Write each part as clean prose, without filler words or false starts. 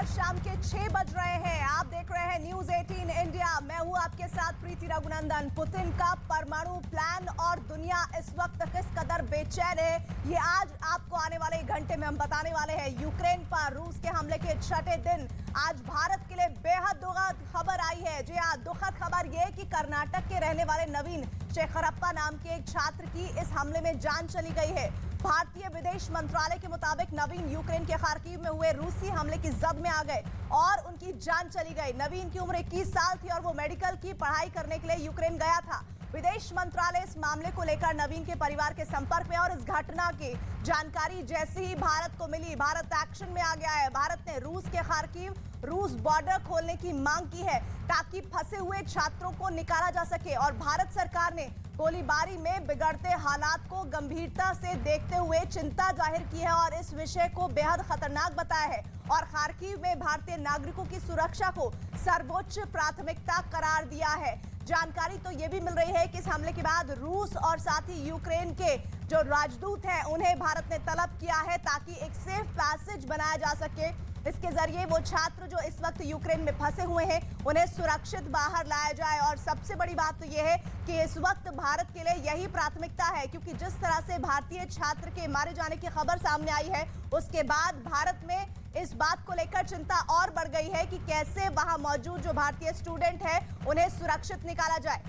शाम के 6 बज रहे हैं। आप देख रहे हैं न्यूज 18 इंडिया। मैं हूं आपके साथ प्रीति रघुनंदन। पुतिन का परमाणु प्लान और दुनिया इस वक्त किस कदर बेचैन है, ये आज आपको आने वाले एक घंटे में हम बताने वाले हैं। यूक्रेन पर रूस के हमले के छठे दिन आज भारत के लिए बेहद दुखद खबर आई है। जी हाँ, दुखद खबर यह कि कर्नाटक के रहने वाले नवीन शेखरप्पा नाम के एक छात्र की इस हमले में जान चली गई है। भारतीय विदेश मंत्रालय के मुताबिक नवीन यूक्रेन के खार्किव में हुए रूसी हमले की जद में आ गए और उनकी जान चली गई। नवीन की उम्र 21 साल थी और वो मेडिकल की पढ़ाई करने के लिए यूक्रेन गया था। विदेश मंत्रालय इस मामले को लेकर नवीन के परिवार के संपर्क में और इस घटना की जानकारी जैसे ही भारत को मिली, भारत एक्शन में आ गया है। भारत ने रूस के खार्किव रूस बॉर्डर खोलने की मांग की है ताकि फंसे हुए छात्रों को निकाला जा सके और भारत सरकार ने गोलीबारी में बिगड़ते हालात को गंभीरता से देखते हुए चिंता जाहिर की है और इस विषय को बेहद खतरनाक बताया है और खार्किव में भारतीय नागरिकों की सुरक्षा को सर्वोच्च प्राथमिकता करार दिया है। जानकारी तो ये भी मिल रही है कि इस हमले के बाद रूस और साथ ही यूक्रेन के जो राजदूत हैं उन्हें भारत ने तलब किया है ताकि एक सेफ पैसेज बनाया जा सके। इसके जरिए वो छात्र जो इस वक्त यूक्रेन में फंसे हुए हैं उन्हें सुरक्षित बाहर लाया जाए। और सबसे बड़ी बात तो ये है कि इस वक्त भारत के लिए यही प्राथमिकता है, क्योंकि जिस तरह से भारतीय छात्र के मारे जाने की खबर सामने आई है उसके बाद भारत में इस बात को लेकर चिंता और बढ़ गई है कि कैसे वहां मौजूद जो भारतीय स्टूडेंट है उन्हें सुरक्षित निकाला जाए।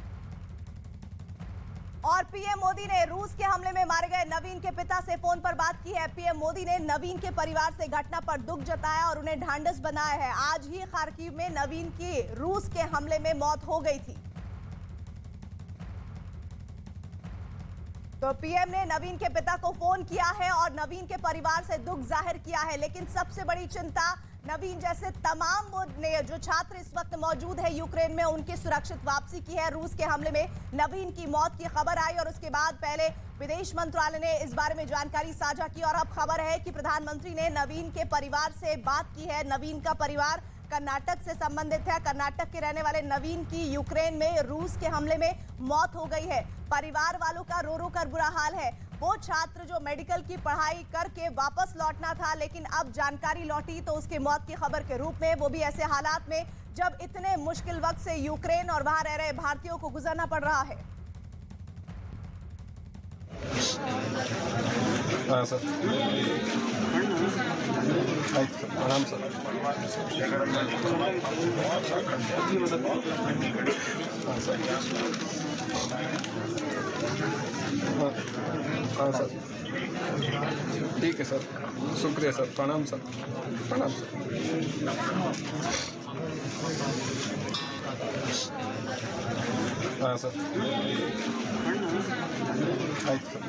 और पीएम मोदी ने रूस के हमले में मारे गए नवीन के पिता से फोन पर बात की है। पीएम मोदी ने नवीन के परिवार से घटना पर दुख जताया और उन्हें ढांढस बनाया है। आज ही खार्किव में नवीन की रूस के हमले में मौत हो गई थी। तो पीएम ने नवीन के पिता को फोन किया है और नवीन के परिवार से दुख जाहिर किया है। लेकिन सबसे बड़ी चिंता नवीन जैसे तमाम वो जो छात्र इस वक्त मौजूद है यूक्रेन में उनकी सुरक्षित वापसी की है। रूस के हमले में नवीन की मौत की खबर आई और उसके बाद पहले विदेश मंत्रालय ने इस बारे में जानकारी साझा की और अब खबर है कि प्रधानमंत्री ने नवीन के परिवार से बात की है। नवीन का परिवार कर्नाटक से संबंधित है। कर्नाटक के रहने वाले नवीन की यूक्रेन में रूस के हमले में मौत हो गई है। परिवार वालों का रो रो कर बुरा हाल है। वो छात्र जो मेडिकल की पढ़ाई करके वापस लौटना था, लेकिन अब जानकारी लौटी तो उसकी मौत की खबर के रूप में, वो भी ऐसे हालात में जब इतने मुश्किल वक्त से यूक्रेन और वहां रह रहे भारतीयों को गुजरना पड़ रहा है। हाँ सर, आराम सर। हाँ सर, हाँ सर, ठीक है सर, शुक्रिया सर, प्रणाम सर, प्रणाम सर। हाँ सर,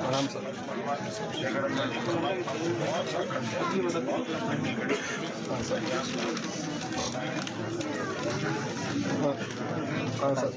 आराम सर। हाँ सर, हाँ सर।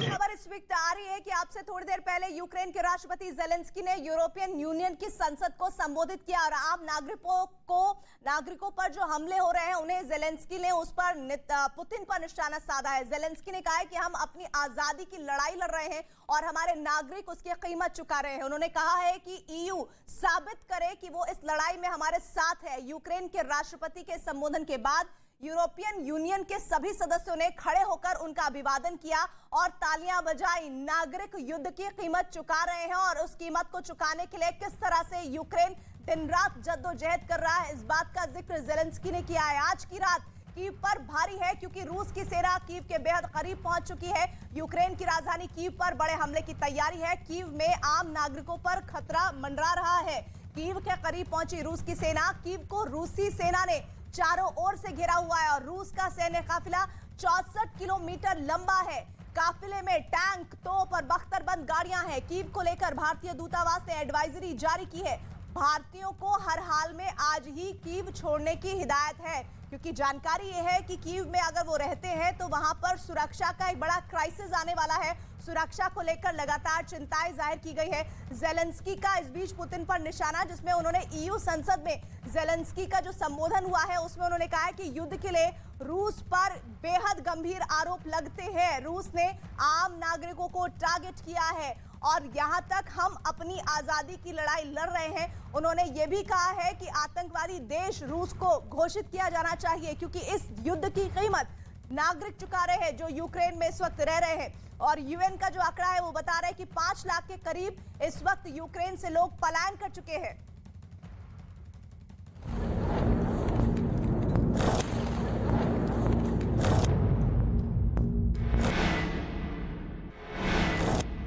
खबर इस वक्त आ रही है कि आपसे थोड़ी देर पहले यूक्रेन के राष्ट्रपति जेलेंस्की ने यूरोपियन यूनियन की संसद को संबोधित किया और आम नागरिकों पर जो हमले हो रहे हैं उन्हें जेलेंस्की ने उस पर पुतिन पर निशाना साधा है। जेलेंस्की ने कहा है कि हम अपनी आजादी की लड़ाई लड़ रहे हैं और हमारे नागरिक उसकी कीमत चुका रहे हैं। उन्होंने कहा है कि ईयू साबित करे कि वो इस लड़ाई में हमारे साथ है। यूक्रेन के राष्ट्रपति के संबोधन के बाद यूरोपियन यूनियन के सभी सदस्यों ने खड़े होकर उनका अभिवादन किया और तालियां बजाई। नागरिक युद्ध की कीमत चुका रहे हैं और उस कीमत को चुकाने के लिए किस तरह से यूक्रेन दिन रात जद्दोजहद कर रहा है, इस बात का जिक्र जेलेंस्की ने किया है। आज की रात कीव पर भारी है क्योंकि रूस की सेना कीव के बेहद करीब पहुंच चुकी है। यूक्रेन की राजधानी कीव पर बड़े हमले की तैयारी है। कीव में आम नागरिकों पर खतरा मंडरा रहा है। कीव के करीब पहुंची रूस की सेना, कीव को रूसी सेना ने चारों ओर से घेरा हुआ है और रूस का सैन्य काफिला 64 किलोमीटर लंबा है। काफिले में टैंक, तोप और बख्तरबंद गाड़ियां हैं। कीव को लेकर भारतीय दूतावास ने एडवाइजरी जारी की है। भारतीयों को हर हाल में आज ही कीव छोड़ने की हिदायत है, क्योंकि जानकारी यह है कि कीव में अगर वो रहते हैं तो वहां पर सुरक्षा का एक बड़ा क्राइसिस आने वाला है। सुरक्षा को लेकर लगातार चिंताएं जाहिर की गई है। जेलेंस्की का इस बीच पुतिन पर निशाना, जिसमें उन्होंने ईयू संसद में जेलेंस्की का जो संबोधन हुआ है उसमें उन्होंने कहा है कि युद्ध के लिए रूस पर बेहद गंभीर आरोप लगते हैं। रूस ने आम नागरिकों को टारगेट किया है और यहाँ तक हम अपनी आज़ादी की लड़ाई लड़ रहे हैं। उन्होंने ये भी कहा है कि आतंकवादी देश रूस को घोषित किया जाना चाहिए, क्योंकि इस युद्ध की कीमत नागरिक चुका रहे हैं जो यूक्रेन में इस वक्त रह रहे हैं। और यूएन का जो आंकड़ा है वो बता रहा है कि 5 लाख के करीब इस वक्त यूक्रेन से लोग पलायन कर चुके हैं।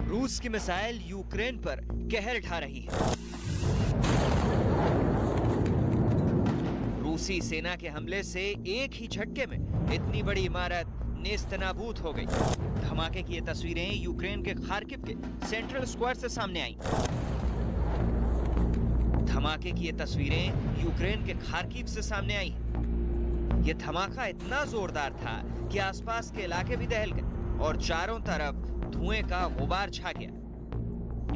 रूस की मिसाइल यूक्रेन पर कहर ढा रही है। रूसी सेना के हमले से एक ही झटके में इतनी बड़ी इमारत नेस्तनाबूद हो गई। धमाके की ये तस्वीरें यूक्रेन के खार्किव के सेंट्रल स्क्वायर से सामने आई। धमाके की ये तस्वीरें यूक्रेन के खार्किव से सामने आई। ये धमाका इतना जोरदार था कि आसपास के इलाके भी दहल गए और चारों तरफ धुएं का गुबार छा गया।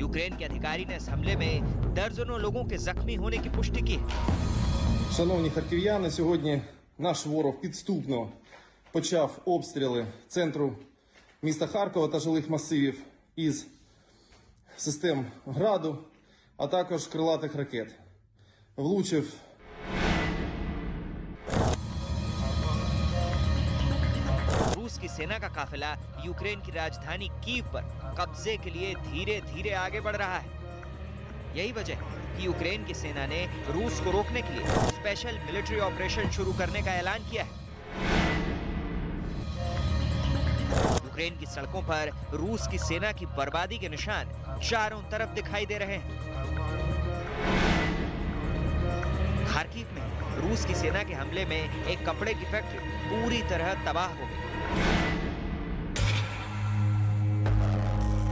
यूक्रेन के अधिकारी ने इस हमले में दर्जनों लोगों के जख्मी होने की पुष्टि की है। Шановні харків'яни, сьогодні наш ворог підступно почав обстріли центру міста Харкова та жилих масивів із систем «Граду», а також крилатих ракет. Влучив रूस की सेना का काफिला यूक्रेन की राजधानी कीव पर कब्जे के लिए धीरे धीरे आगे बढ़ रहा है। यही वजह है कि यूक्रेन की सेना ने रूस को रोकने के लिए स्पेशल मिलिट्री ऑपरेशन शुरू करने का ऐलान किया है। यूक्रेन की सड़कों पर रूस की सेना की बर्बादी के निशान चारों तरफ दिखाई दे रहे हैं। खार्किव में रूस की सेना के हमले में एक कपड़े की फैक्ट्री पूरी तरह तबाह हो गई।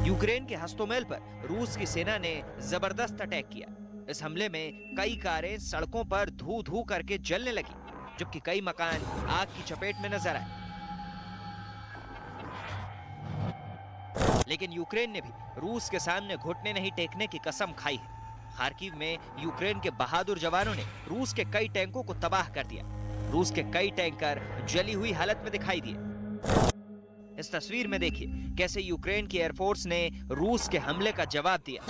यूक्रेन के हस्तोमेल पर रूस की सेना ने जबरदस्त अटैक किया। इस हमले में कई कारें सड़कों पर धू धू करके जलने लगी, जबकि कई मकान आग की चपेट में नजर आए। लेकिन यूक्रेन ने भी रूस के सामने घुटने नहीं टेकने की कसम खाई है। खार्किव में यूक्रेन के बहादुर जवानों ने रूस के कई टैंकों को तबाह कर दिया। रूस के कई टैंकर जली हुई हालत में दिखाई दिए। इस तस्वीर में देखिए कैसे यूक्रेन की एयरफोर्स ने रूस के हमले का जवाब दिया।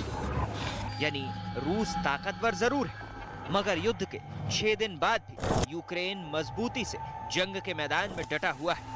यानी रूस ताकतवर जरूर है, मगर युद्ध के 6 दिन बाद भी यूक्रेन मजबूती से जंग के मैदान में डटा हुआ है।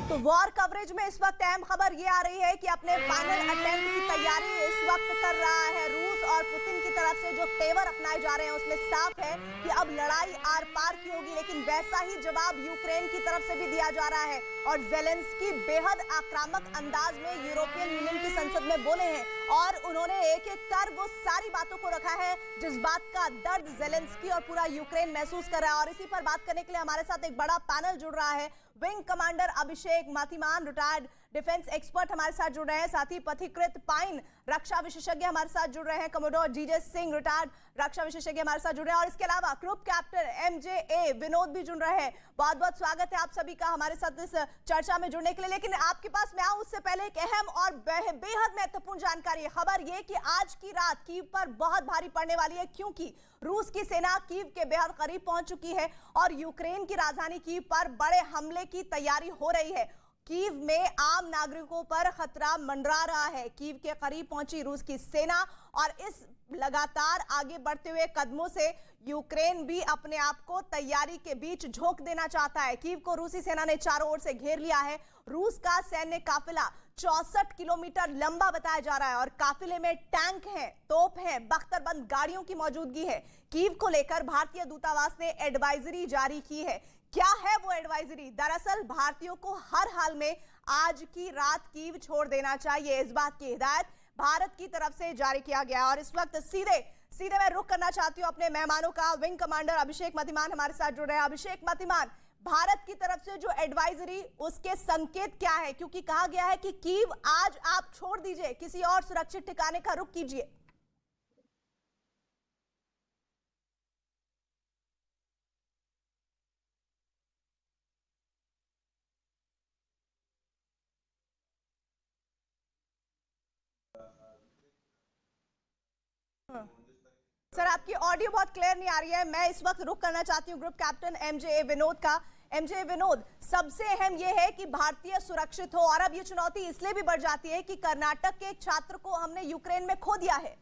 तो वॉर कवरेज में इस वक्त अहम खबर ये आ रही है कि अपने फाइनल अटेम्प्ट की तैयारी इस वक्त कर रहा है रूस, और पुतिन की तरफ से जो तेवर अपनाए जा रहे हैं उसमें साफ है कि अब लड़ाई आर पार की होगी। लेकिन वैसा ही जवाब यूक्रेन की तरफ से भी दिया जा रहा है, और जेलेंस्की बेहद आक्रामक अंदाज में यूरोपियन यूनियन की संसद में बोले हैं, और उन्होंने एक एक कर वो सारी बातों को रखा है जिस बात का दर्द जेलेंस्की और पूरा यूक्रेन महसूस कर रहा है। और इसी पर बात करने के लिए हमारे साथ एक बड़ा पैनल जुड़ रहा है। विंग कमांडर अभिषेक माथिमान, रिटायर्ड डिफेंस एक्सपर्ट हमारे साथ जुड़ रहे हैं। साथ ही पथिकृत पाइन रक्षा विशेषज्ञ हमारे साथ जुड़ रहे हैं। कमोडोर जीजे सिंह, रिटायर्ड रक्षा विशेषज्ञ हमारे साथ जुड़ रहे हैं। और इसके अलावा ग्रुप कैप्टन MJA विनोद भी जुड़ रहे हैं। बहुत बहुत स्वागत है आप सभी का हमारे साथ इस चर्चा में जुड़ने के लिए। लेकिन आपके पास मैं आऊं उससे पहले एक अहम और बेहद महत्वपूर्ण जानकारी है। खबर ये कि आज की रात कीव पर बहुत भारी पड़ने वाली है, क्योंकि रूस की सेना कीव के बेहद करीब पहुंच चुकी है और यूक्रेन की राजधानी कीव पर बड़े हमले की तैयारी हो रही है। कीव में आम नागरिकों पर खतरा मंडरा रहा है। कीव के करीब पहुंची रूस की सेना, और इस लगातार आगे बढ़ते हुए कदमों से यूक्रेन भी अपने आप को तैयारी के बीच झोंक देना चाहता है। कीव को रूसी सेना ने चारों ओर से घेर लिया है। रूस का सैन्य काफिला 64 किलोमीटर लंबा बताया जा रहा है, और काफिले में टैंक हैं, तोप हैं, बख्तरबंद गाड़ियों की मौजूदगी है। कीव को लेकर भारतीय दूतावास ने एडवाइजरी जारी की है। क्या है वो एडवाइजरी? दरअसल भारतीयों को हर हाल में आज की रात कीव छोड़ देना चाहिए, इस बात की हिदायत भारत की तरफ से जारी किया गया। और इस वक्त सीधे मैं रुख करना चाहती हूँ अपने मेहमानों का। विंग कमांडर अभिषेक माथिमान हमारे साथ जुड़ रहे हैं। अभिषेक माथिमान, भारत की तरफ से जो एडवाइजरी, उसके संकेत क्या है? क्योंकि कहा गया है कि कीव आज आप छोड़ दीजिए, किसी और सुरक्षित ठिकाने का रुख कीजिए। सर, आपकी ऑडियो बहुत क्लियर नहीं आ रही है। मैं इस वक्त रुख करना चाहती हूँ ग्रुप कैप्टन MJA विनोद का। एमजे विनोद, सबसे अहम यह है कि भारतीय सुरक्षित हो, और अब ये चुनौती इसलिए भी बढ़ जाती है कि कर्नाटक के एक छात्र को हमने यूक्रेन में खो दिया है।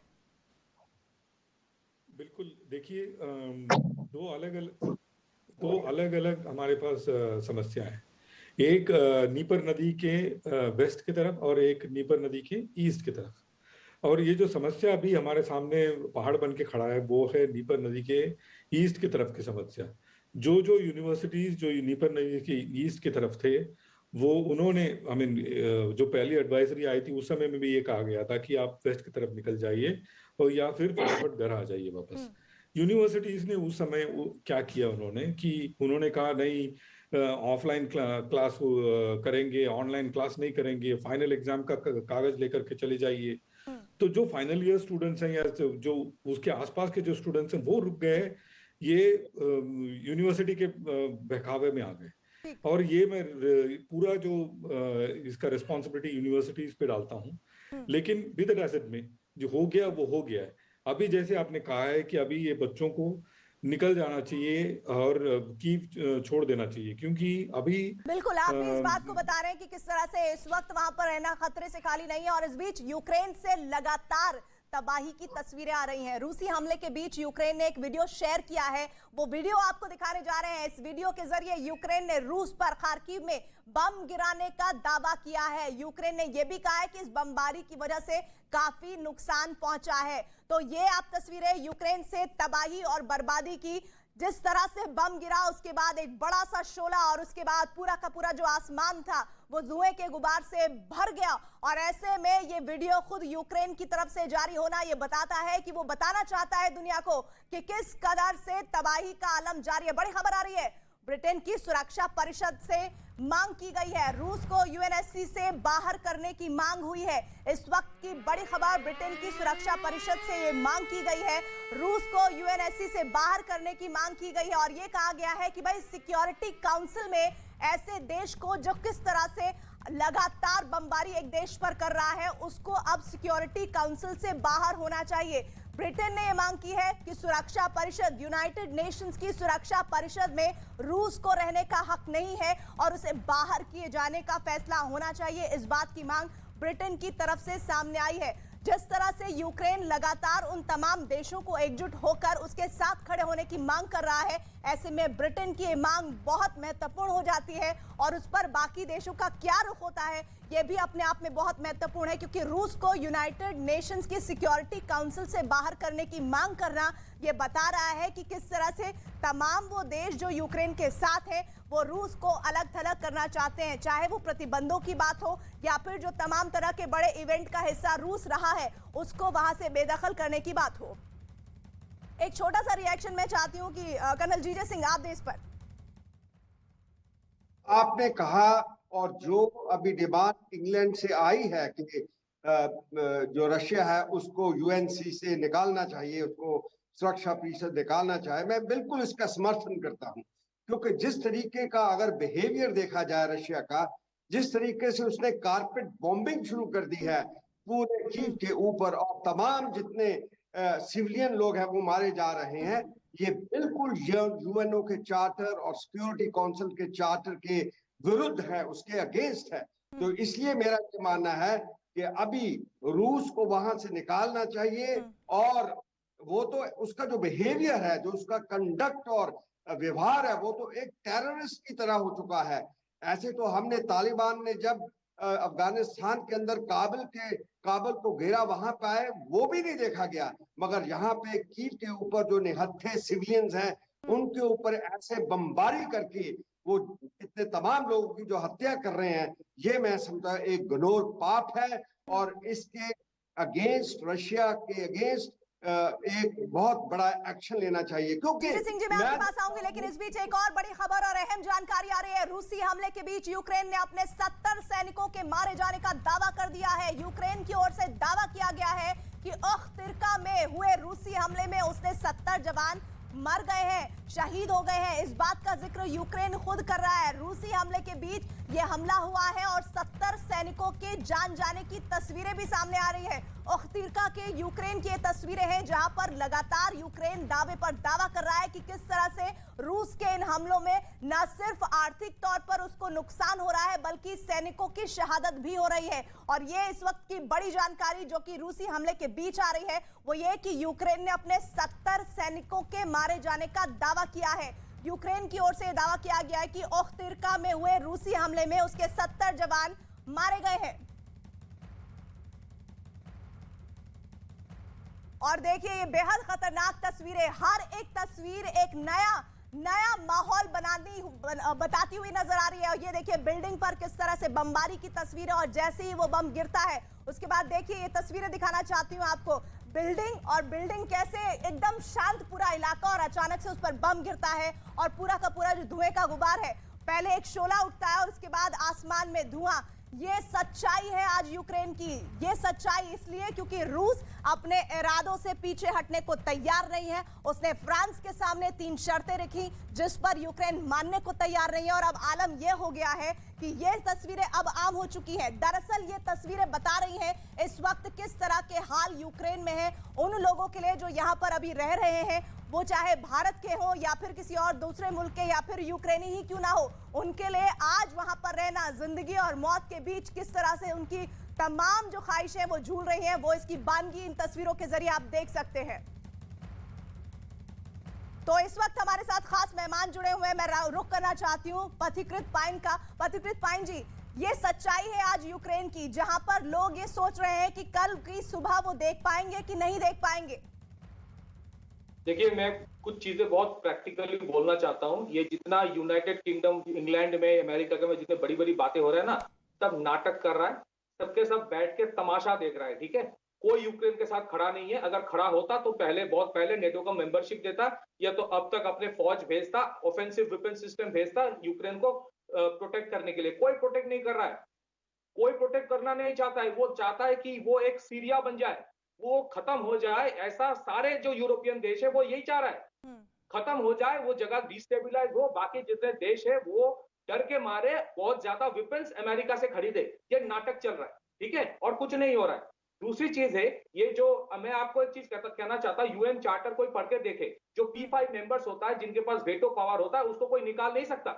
बिल्कुल, देखिए दो अलग अलग हमारे पास समस्या है। एक नीपर नदी के वेस्ट की तरफ और एक नीपर नदी के ईस्ट की तरफ। और ये जो समस्या अभी हमारे सामने पहाड़ बन के खड़ा है वो है नीपर नदी के ईस्ट की तरफ की समस्या। जो यूनिवर्सिटीज जो नीपर नदी के ईस्ट की तरफ थे वो उन्होंने जो पहली एडवाइजरी आई थी उस समय में भी ये कहा गया था कि आप वेस्ट की तरफ निकल जाइए और या फिर फटाफट घर आ जाइए वापस। यूनिवर्सिटीज ने उस समय क्या किया उन्होंने कहा नहीं, ऑफलाइन क्लास करेंगे, ऑनलाइन क्लास नहीं करेंगे, फाइनल एग्जाम का कागज लेकर के चले जाइए। तो जो फाइनल ईयर स्टूडेंट्स हैं या जो उसके आसपास के जो स्टूडेंट्स हैं वो रुक गए, ये यूनिवर्सिटी के बहकावे में आ गए। और ये मैं पूरा जो इसका रिस्पॉन्सिबिलिटी यूनिवर्सिटीज पे डालता हूँ। लेकिन विद दैट एसेट में जो हो गया वो हो गया है। अभी जैसे आपने कहा है कि अभी ये बच्चों को निकल जाना चाहिए और कीव छोड़ देना चाहिए, क्योंकि अभी बिल्कुल आप भी इस बात को बता रहे हैं कि किस तरह से इस वक्त वहां पर रहना खतरे से खाली नहीं है, और इस बीच यूक्रेन से लगातार तबाही की तस्वीरें आ रही हैं। रूसी हमले के बीच यूक्रेन ने एक वीडियो शेयर किया है, वो वीडियो आपको दिखाने जा रहे हैं। इस वीडियो के जरिए यूक्रेन ने रूस पर खार्किव में बम गिराने का दावा किया है। यूक्रेन ने यह भी कहा है कि इस बमबारी की वजह से काफी नुकसान पहुंचा है। तो ये आप तस्वीरें यूक्रेन से तबाही और बर्बादी की, जिस तरह से बम गिरा उसके बाद एक बड़ा सा शोला और उसके बाद पूरा का पूरा जो आसमान था वो धुएं के गुबार से भर गया। और ऐसे में ये वीडियो खुद यूक्रेन की तरफ से जारी होना ये बताता है कि वो बताना चाहता है दुनिया को कि किस कदर से तबाही का आलम जारी है। बड़ी खबर आ रही है, ब्रिटेन की सुरक्षा परिषद से मांग की गई है, रूस को यूएनएससी से बाहर करने की मांग हुई है। इस वक्त की बड़ी खबर, ब्रिटेन की सुरक्षा परिषद से ये मांग की गई है, रूस को यूएनएससी से बाहर करने की मांग की गई है। और ये कहा गया है कि भाई सिक्योरिटी काउंसिल में ऐसे देश को जो किस तरह से लगातार बमबारी एक देश पर कर रहा है उसको अब सिक्योरिटी काउंसिल से बाहर होना चाहिए। ब्रिटेन ने यह मांग की है कि सुरक्षा परिषद, यूनाइटेड नेशंस की सुरक्षा परिषद में रूस को रहने का हक नहीं है और उसे बाहर किए जाने का फैसला होना चाहिए। इस बात की मांग ब्रिटेन की तरफ से सामने आई है। जिस तरह से यूक्रेन लगातार उन तमाम देशों को एकजुट होकर उसके साथ खड़े होने की मांग कर रहा है, ऐसे में ब्रिटेन की ये मांग बहुत महत्वपूर्ण हो जाती है और उस पर बाकी देशों का क्या रुख होता है यह भी अपने आप में बहुत महत्वपूर्ण है, क्योंकि रूस को यूनाइटेड नेशंस की सिक्योरिटी काउंसिल से बाहर करने की मांग करना यह बता रहा है कि किस तरह से तमाम वो देश जो यूक्रेन के साथ हैं वो रूस को अलग थलग करना चाहते हैं, चाहे वो प्रतिबंधों की बात हो या फिर जो तमाम तरह के बड़े इवेंट का हिस्सा रूस रहा है उसको वहां से बेदखल करने की बात हो। एक छोटा सा रिएक्शन मैं चाहती हूं कि कर्नल जीजे सिंह आप दें इस पर। आपने कहा और जो अभी डिमांड इंग्लैंड से आई है कि जो रशिया है उसको यूएनसी से निकालना चाहिए, उसको सुरक्षा परिषद निकालना चाहे, मैं बिल्कुल इसका समर्थन करता हूं, क्योंकि जिस तरीके का अगर बिहेवियर देखा जाए रशिया का, जिस तरीके से उसने कारपेट बॉम्बिंग शुरू कर दी है पूरे कीव के ऊपर और तमाम जितने सिविलियन लोग हैं वो मारे जा रहे हैं, ये बिल्कुल यूएनओ के चार्टर और सिक्योरिटी काउंसिल के चार्टर के विरुद्ध है, उसके अगेंस्ट है। तो इसलिए मेरा ये मानना है कि अभी रूस को वहां से निकालना चाहिए और वो तो उसका जो बिहेवियर है, जो उसका कंडक्ट और व्यवहार है वो तो एक टेररिस्ट की तरह हो चुका है। ऐसे तो हमने तालिबान ने जब अफगानिस्तान के अंदर काबुल को घेरा वहां पाए वो भी नहीं देखा गया, मगर यहाँ पे कीव के ऊपर जो निहत्थे सिविलियंस हैं उनके ऊपर ऐसे बमबारी करके वो इतने तमाम लोगों की जो हत्या कर रहे हैं, ये मैं समझता हूं एक घोर पाप है और इसके अगेंस्ट, रशिया के अगेंस्ट एक बहुत बड़ा एक्शन लेना चाहिए। क्योंकि सिंह जी मैं आपके पास आऊंगी, लेकिन इस बीच एक और बड़ी खबर और अहम जानकारी आ रही है। रूसी हमले के बीच यूक्रेन ने अपने 70 सैनिकों के मारे जाने का दावा कर दिया है। यूक्रेन की ओर से दावा किया गया है कि अख्तिरका में हुए रूसी हमले में उसने 70 जवान मर गए हैं, शहीद हो गए हैं। इस बात का जिक्र यूक्रेन खुद कर रहा है। रूसी हमले के बीच ये हमला हुआ है और 70 सैनिकों के जान जाने की तस्वीरें भी सामने आ रही है। ओख्तिरका के यूक्रेन की ये तस्वीरें हैं जहां पर लगातार यूक्रेन दावे पर दावा कर रहा है कि किस तरह से रूस के इन हमलों में न सिर्फ आर्थिक तौर पर उसको नुकसान हो रहा है बल्कि सैनिकों की शहादत भी हो रही है। और ये इस वक्त की बड़ी जानकारी जो कि रूसी हमले के बीच आ रही है वो ये कि यूक्रेन ने अपने 70 सैनिकों के मारे जाने का दावा किया है। यूक्रेन की ओर से दावा किया गया है कि ओख्तिरका में हुए रूसी हमले में उसके 70 जवान मारे गए हैं। और देखिए ये बेहद खतरनाक तस्वीरें, हर एक तस्वीर एक नया माहौल बताती हुई नजर आ रही है। और ये देखिए बिल्डिंग पर किस तरह से बमबारी की तस्वीर है और जैसे ही वो बम गिरता है उसके बाद देखिए ये तस्वीरें दिखाना चाहती हूँ आपको। बिल्डिंग कैसे एकदम शांत पूरा इलाका और अचानक से उस पर बम गिरता है और पूरा का पूरा जो धुएं का गुबार है, पहले एक शोला उठता है और उसके बाद आसमान में धुआं। ये सच्चाई है आज यूक्रेन की। ये सच्चाई इसलिए क्योंकि रूस अपने इरादों से पीछे हटने को तैयार नहीं है। उसने फ्रांस के सामने 3 शर्तें रखी जिस पर यूक्रेन मानने को तैयार नहीं है। और अब आलम यह हो गया है कि ये तस्वीरें अब आम हो चुकी हैं। दरअसल ये तस्वीरें बता रही हैं इस वक्त किस तरह के हाल यूक्रेन में है उन लोगों के लिए जो यहाँ पर अभी रह रहे हैं, वो चाहे भारत के हो या फिर किसी और दूसरे मुल्क के या फिर यूक्रेनी ही क्यों ना हो, उनके लिए आज वहां पर रहना जिंदगी और मौत के बीच किस तरह से उनकी तमाम जो ख्वाहिशें वो झूल रही हैं, वो इसकी बानगी इन तस्वीरों के जरिए आप देख सकते हैं। तो इस वक्त हमारे साथ खास मेहमान जुड़े हुए हैं। मैं रुख करना चाहती हूँ पथिकृत पाइन का। पथिकृत पाइन जी, ये सच्चाई है आज यूक्रेन की जहां पर लोग ये सोच रहे हैं कि कल की सुबह वो देख पाएंगे कि नहीं देख पाएंगे। देखिए, मैं कुछ चीजें बहुत प्रैक्टिकली बोलना चाहता हूँ। ये जितना यूनाइटेड किंगडम, इंग्लैंड में, अमेरिका में जितने बड़ी बड़ी बातें हो रहा है ना, सब नाटक कर रहा है। सबके सब बैठ के तमाशा देख रहा है, ठीक है। कोई यूक्रेन के साथ खड़ा नहीं है। अगर खड़ा होता तो बहुत पहले नेटो का मेंबरशिप देता, या तो अब तक अपने फौज भेजता, ऑफेंसिव वेपन सिस्टम भेजता यूक्रेन को प्रोटेक्ट करने के लिए। कोई प्रोटेक्ट नहीं कर रहा है, कोई प्रोटेक्ट करना नहीं चाहता है। वो चाहता है कि वो एक सीरिया बन जाए, वो खत्म हो जाए। ऐसा सारे जो यूरोपियन देश है वो यही चाह रहा है, खत्म हो जाए, वो जगह डिस्टेबिलाइज हो। बाकी जितने देश है वो डर के मारे बहुत ज्यादा वेपन्स अमेरिका से खरीदे। ये नाटक चल रहा है, ठीक है, और कुछ नहीं हो रहा है। दूसरी चीज है, ये जो मैं आपको एक चीज कहना चाहता हूं, यूएन चार्टर कोई पढ़ के देखे। जो P5 मेंबर्स होता है, जिनके पास वेटो पावर होता है, उसको कोई निकाल नहीं सकता।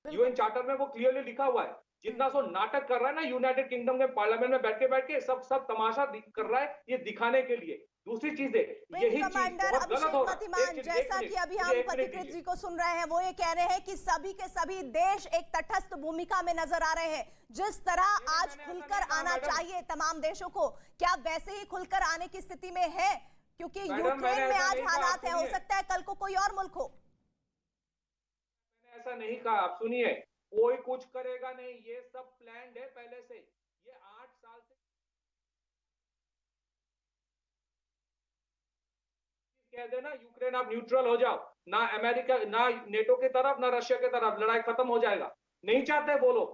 यूएन चार्टर में वो क्लियरली लिखा हुआ है। जितना सो नाटक कर रहा है ना यूनाइटेड किंगडम के पार्लियामेंट में बैठ के सब तमाशा कर रहा है, ये दिखाने के लिए। दूसरी चीज है, यही चीज बहुत गलत हो रहा है। जैसा कि अभी हम पथिकृत जी को सुन रहे हैं, वो ये कह रहे हैं कि सभी के सभी देश एक तटस्थ भूमिका में नजर आ रहे हैं। जिस तरह आज खुलकर आना चाहिए तमाम देशों को, क्या वैसे ही खुलकर आने की स्थिति में है? क्योंकि यूक्रेन में आज हालात है, हो सकता है कल को कोई और मुल्क हो। मैंने ऐसा नहीं कहा, आप सुनिए। कोई कुछ करेगा नहीं, ये सब प्लान्ड है पहले से। ये 8 साल से कह देना यूक्रेन आप न्यूट्रल हो जाओ, ना अमेरिका, ना नेटो के तरफ, ना रशिया के तरफ, लड़ाई खत्म हो जाएगा। नहीं चाहते बोलो,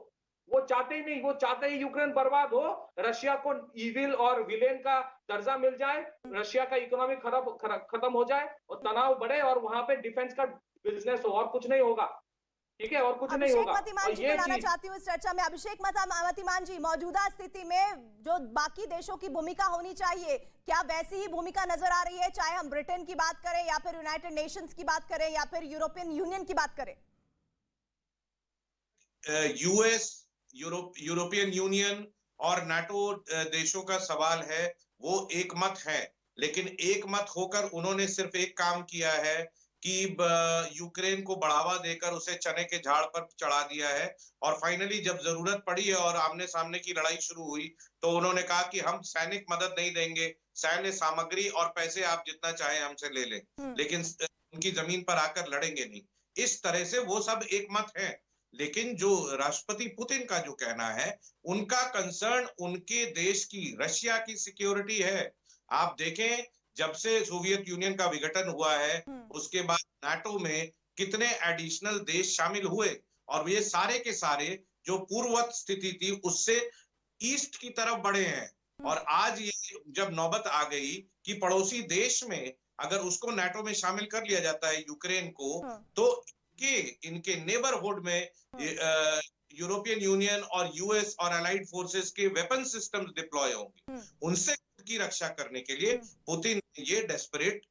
वो चाहते ही नहीं। वो चाहते ही यूक्रेन बर्बाद हो, रशिया को इविल और विलेन का दर्जा मिल जाए, रशिया का इकोनॉमी खत्म हो जाए और तनाव बढ़े और वहां पे डिफेंस का बिजनेस हो, और कुछ नहीं होगा, ठीक है, और कुछ नहीं होगा। मतिमान जी को लाना चाहती हूँ इस चर्चा में। अभिषेक मतिमान जी, मौजूदा स्थिति में जो बाकी देशों की भूमिका होनी चाहिए, क्या वैसी ही भूमिका नजर आ रही है? चाहे हम ब्रिटेन की बात करें या फिर यूनाइटेड नेशंस की बात करें या फिर यूरोपियन यूनियन की बात करें। यूएस, यूरोपियन यूनियन और नाटो देशों का सवाल है, वो एक मत है। लेकिन एक मत होकर उन्होंने सिर्फ एक काम किया है कि यूक्रेन को बढ़ावा देकर उसे चने के झाड़ पर चढ़ा दिया है। और फाइनली जब जरूरत पड़ी है और आमने सामने की लड़ाई शुरू हुई, तो उन्होंने कहा कि हम सैनिक मदद नहीं देंगे, सैन्य सामग्री और पैसे आप जितना चाहे हमसे ले लें, लेकिन उनकी जमीन पर आकर लड़ेंगे नहीं। इस तरह से वो सब एक मत है। लेकिन जो राष्ट्रपति पुतिन का जो कहना है, उनका कंसर्न उनके देश की, रशिया की सिक्योरिटी है। आप देखें, जब से सोवियत यूनियन का विघटन हुआ है, उसके बाद नाटो में कितने एडिशनल देश शामिल हुए, और ये सारे के सारे जो पूर्ववत स्थिति थी उससे ईस्ट की तरफ बढ़े हैं। और आज ये जब नौबत आ गई कि पड़ोसी देश में अगर उसको नाटो में शामिल कर लिया जाता है यूक्रेन को, तो इनके नेबरहुड में यूरोपियन यूनियन और यूएस और अलाइड फोर्सेस के वेपन सिस्टम्स डिप्लॉय होंगे, उनसे खुद की रक्षा करने के लिए पुतिन ने ये डेस्परेट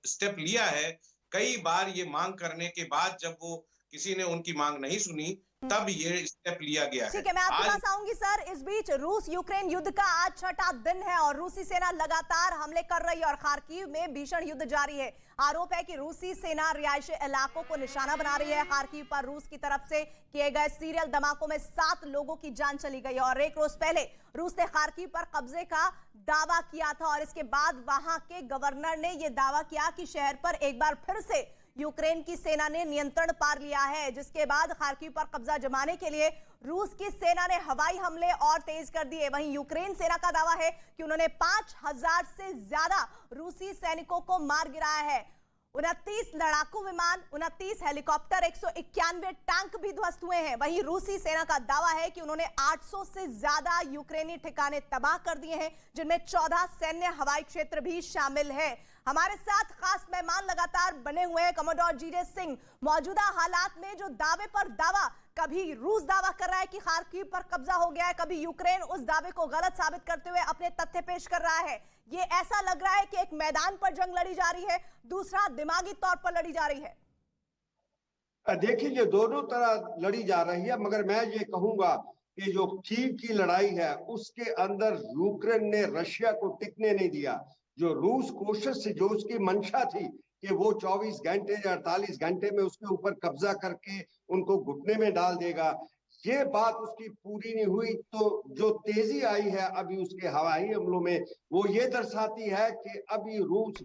स्टेप लिया है। कई बार ये मांग करने के बाद जब वो किसी ने उनकी मांग नहीं सुनी, तब ये स्टेप लिया गया है। ठीक है, मैं आपके पास आऊंगी सर। इस बीच रूस यूक्रेन युद्ध का आज छठा दिन है और रूसी सेना लगातार हमले कर रही है और खार्किव में भीषण युद्ध जारी है। आरोप है कि रूसी सेना रिहायशी इलाकों को निशाना बना रही है। खार्किव पर रूस की तरफ से किए गए सीरियल धमाकों में 7 लोगों की जान चली गई और एक रोज पहले रूस ने खार्किव पर कब्जे का दावा किया था और इसके बाद वहां के गवर्नर ने यह दावा किया कि शहर पर एक बार फिर से यूक्रेन की सेना ने नियंत्रण पार लिया है, जिसके बाद खार्किव पर कब्जा जमाने के लिए रूस की सेना ने हवाई हमले और तेज कर दिए। वहीं यूक्रेन सेना का दावा है कि उन्होंने 5000 से ज्यादा रूसी सैनिकों को मार गिराया है। 29 लड़ाकू विमान, 29 हेलीकॉप्टर, 191 टैंक भी ध्वस्त हुए हैं। वहीं रूसी सेना का दावा है कि उन्होंने 800 से ज्यादा यूक्रेनी ठिकाने तबाह कर दिए हैं, जिनमें 14 सैन्य हवाई क्षेत्र भी शामिल है। हमारे साथ खास मेहमान लगातार बने हुए हैं कमोडोर जीजे सिंह। मौजूदा हालात में जो दावे पर दावा, कभी रूस दावा कर रहा है कि खार्किव पर कब्जा हो गया है, कभी यूक्रेन उस दावे को गलत साबित करते हुए अपने तथ्य पेश कर रहा है। ये ऐसा लग रहा है कि एक मैदान पर जंग लड़ी जा रही है, दूसरा दिमागी तौर पर लड़ी जा रही है। देखिए, ये दोनों तरह लड़ी जा रही है, मगर मैं ये कहूंगा कि जो कीव की लड़ाई है उसके अंदर यूक्रेन ने रशिया को टिकने नहीं दिया। जो रूस कोशिश से, जो उसकी मंशा थी कि वो 24 घंटे या 48 घंटे में उसके ऊपर कब्जा करके उनको घुटने में डाल देगा, ये बात उसकी पूरी नहीं हुई। तो जो तेजी आई है अभी उसके हवाई हमलों में, वो ये दर्शाती है कि अभी रूस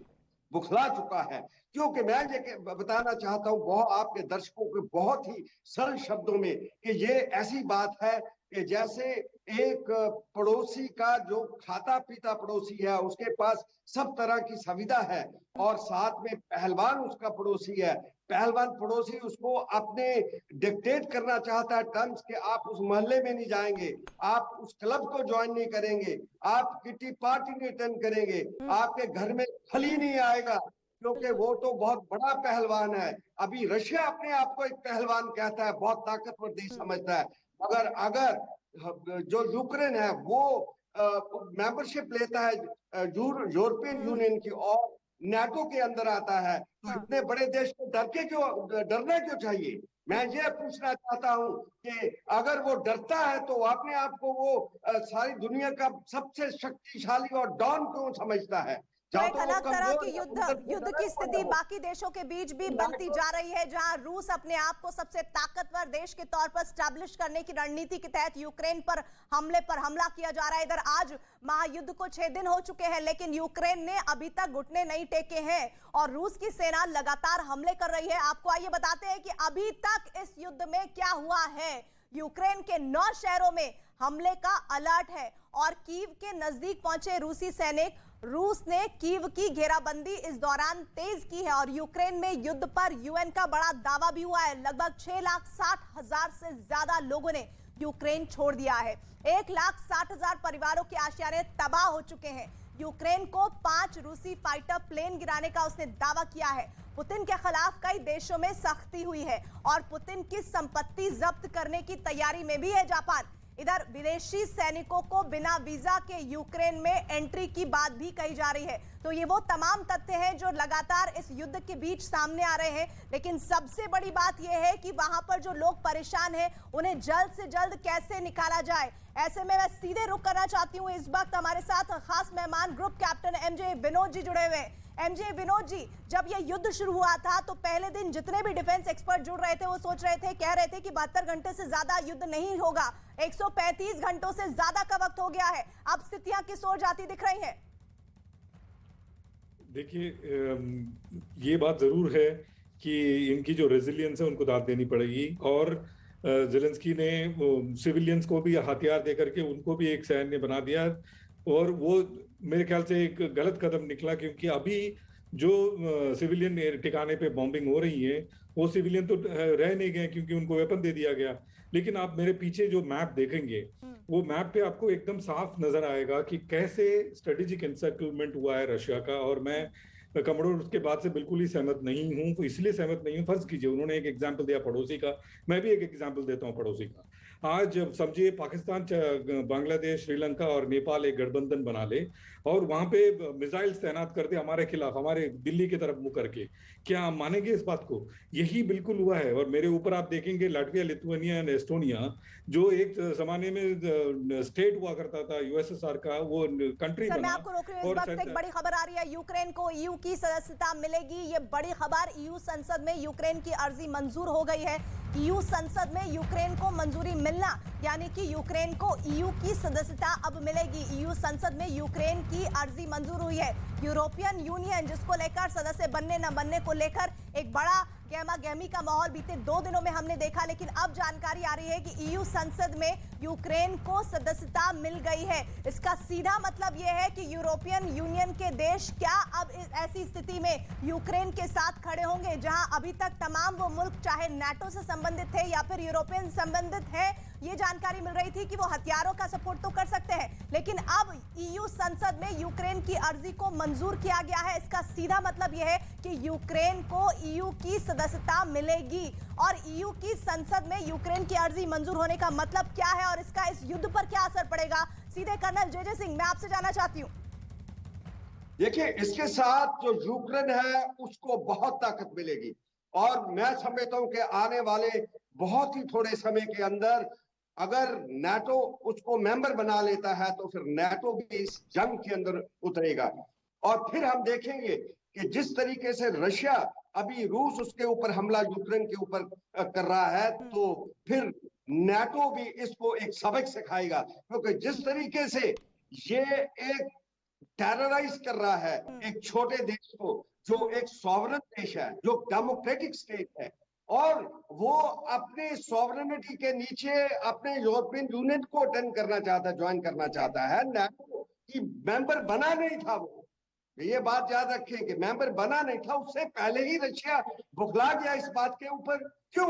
बुखला चुका है। क्योंकि मैं ये बताना चाहता हूं बहुत आपके दर्शकों के बहुत ही सरल शब्दों में कि ये ऐसी बात है कि जैसे एक पड़ोसी का जो खाता पीता पड़ोसी है, उसके पास सब तरह की सुविधा है और साथ में पहलवान उसका पड़ोसी है। पहलवान पड़ोसी उसको अपने डिक्टेट करना चाहता है टर्म्स के, आप उस मोहल्ले में नहीं जाएंगे, आप उस क्लब को ज्वाइन नहीं करेंगे, आप किटी पार्टी नहीं अटेंड करेंगे, आपके घर में खली नहीं आएगा, क्योंकि वो तो बहुत बड़ा पहलवान है। अभी रशिया अपने आप को एक पहलवान कहता है, बहुत ताकतवर देश समझता है, मगर अगर जो यूक्रेन है वो मेंबरशिप लेता है यूरोपियन यूनियन की और नाटो के अंदर आता है, तो इतने बड़े देश को डरना क्यों चाहिए? मैं ये पूछना चाहता हूं कि अगर वो डरता है तो अपने आप को वो सारी दुनिया का सबसे शक्तिशाली और डॉन क्यों समझता है? तो एक अलग तरह की युद्ध की स्थिति बाकी देशों के बीच भी बनती जा रही है, जहां रूस अपने आप को सबसे ताकतवर देश के तौर पर स्टैब्लिश करने की रणनीति के तहत यूक्रेन पर हमला किया जा रहा है। इधर आज महायुद्ध को 6 दिन हो चुके हैं, लेकिन यूक्रेन ने अभी तक घुटने नहीं टेके हैं और रूस की सेना लगातार हमले कर रही है। आपको आइए बताते हैं कि अभी तक इस युद्ध में क्या हुआ है। यूक्रेन के 9 शहरों में हमले का अलर्ट है और कीव के नजदीक पहुंचे रूसी सैनिक। रूस ने कीव की घेराबंदी इस दौरान तेज की है और यूक्रेन में युद्ध पर यूएन का बड़ा दावा भी हुआ है। लगभग 6,60,000 से ज्यादा लोगों ने यूक्रेन छोड़ दिया है। 1,60,000 परिवारों के आशियाने तबाह हो चुके हैं। यूक्रेन को 5 रूसी फाइटर प्लेन गिराने का उसने दावा किया है। पुतिन के खिलाफ कई देशों में सख्ती हुई है और पुतिन की संपत्ति जब्त करने की तैयारी में भी है जापान। इधर विदेशी सैनिकों को बिना वीजा के यूक्रेन में एंट्री की बात भी कही जा रही है। तो ये वो तमाम तथ्य हैं जो लगातार इस युद्ध के बीच सामने आ रहे हैं, लेकिन सबसे बड़ी बात यह है कि वहां पर जो लोग परेशान हैं उन्हें जल्द से जल्द कैसे निकाला जाए। ऐसे में मैं सीधे रुक करना चाहती हूँ, इस वक्त हमारे साथ खास मेहमान group captain MJ Vinod ji जुड़े हुए हैं। एमजे विनोद जी, जब ये युद्ध शुरू हुआ था तो पहले दिन जितने भी डिफेंस एक्सपर्ट जुड़ रहे थे वो सोच रहे थे, कह रहे थे कि 72 घंटे से ज्यादा युद्ध नहीं होगा, 135 घंटों से ज्यादा का वक्त हो गया है। अब स्थितियां किस ओर जाती दिख रही हैं? देखिए, ये बात जरूर है कि इनकी जो रेजिलियंस है उनको दाद देनी पड़ेगी और जेलेंस्की ने सिविलियंस को भी हथियार देकर के उनको भी एक सैन्य बना दिया और वो मेरे ख्याल से एक गलत कदम निकला, क्योंकि अभी जो सिविलियन ठिकाने पे बॉम्बिंग हो रही है वो सिविलियन तो रह नहीं गए क्योंकि उनको वेपन दे दिया गया। लेकिन आप मेरे पीछे जो मैप देखेंगे वो मैप पे आपको एकदम साफ नजर आएगा कि कैसे स्ट्रेटेजिक एनसर्कलमेंट हुआ है रशिया का। और मैं कमोडोर उसके बाद से बिल्कुल ही सहमत नहीं हूं। तो इसलिए सहमत नहीं हूं, फर्ज कीजिए उन्होंने एक एग्जाम्पल दिया पड़ोसी का, मैं भी एक एग्जाम्पल देता हूं पड़ोसी का। आज समझिए पाकिस्तान, बांग्लादेश, श्रीलंका और नेपाल एक गठबंधन बना ले और वहां पे मिसाइल्स तैनात कर दे हमारे खिलाफ, हमारे दिल्ली की तरफ मुंह करके, क्या हम मानेंगे इस बात को? यही बिल्कुल हुआ है। और मेरे ऊपर आप देखेंगे लाटविया, लिथुआनिया एंड एस्टोनिया, जो एक जमाने में स्टेट हुआ करता था यूएसएसआर का, वो कंट्री सर, बना। मैं आपको रोक रही हूं। इस वक्त एक बड़ी खबर आ रही है, यूक्रेन को ईयू की सदस्यता मिलेगी। ये बड़ी खबर, ईयू संसद में यूक्रेन की अर्जी मंजूर हो गई है। ईयू संसद में यूक्रेन को मंजूरी मिलना यानी कि यूक्रेन को ईयू की सदस्यता अब मिलेगी। ईयू संसद में यूक्रेन की अर्जी मंजूर हुई है। यूरोपियन यूनियन, जिसको लेकर सदस्य बनने न बनने को लेकर एक बड़ा गहमा गहमी का माहौल बीते 2 दिनों में हमने देखा, लेकिन अब जानकारी आ रही है कि ईयू संसद में यूक्रेन को सदस्यता मिल गई है। इसका सीधा मतलब यह है कि यूरोपियन यूनियन के देश क्या अब ऐसी स्थिति में यूक्रेन के साथ खड़े होंगे, जहां अभी तक तमाम वो मुल्क चाहे नाटो से संबंधित थे या फिर यूरोपियन संबंधित है, ये जानकारी मिल रही थी कि वो हथियारों का सपोर्ट तो कर सकते हैं, लेकिन अब ईयू संसद में यूक्रेन की अर्जी को मंजूर किया गया है। इसका सीधा मतलब यह है कि यूक्रेन को ईयू की सदस्यता मिलेगी। और ईयू की संसद में यूक्रेन की अर्जी मंजूर होने का मतलब क्या है और इसका इस युद्ध पर क्या असर पड़ेगा, सीधे कर्नल जे सिंह, मैं आपसे जानना चाहती हूँ। देखिए, इसके साथ जो यूक्रेन है उसको बहुत ताकत मिलेगी और मैं समझता हूं कि आने वाले बहुत ही थोड़े समय के अंदर अगर नाटो उसको मेंबर बना लेता है तो फिर नाटो भी इस जंग के अंदर उतरेगा। और फिर हम देखेंगे कि जिस तरीके से रशिया, अभी रूस उसके ऊपर हमला यूक्रेन के ऊपर कर रहा है, तो फिर नाटो भी इसको एक सबक सिखाएगा, क्योंकि जिस तरीके से ये एक टेरराइज कर रहा है एक छोटे देश को, जो एक सॉवरेन देश है, जो डेमोक्रेटिक स्टेट है, और वो अपने सॉवरेनिटी के नीचे अपने यूरोपियन यूनियन को अटेंड करना चाहता है, ज्वाइन करना चाहता है। नाटो की मेंबर बना नहीं था वो, ये बात याद रखें कि मेंबर बना नहीं था, उससे पहले ही रशिया बुखला गया इस बात के ऊपर। क्यों?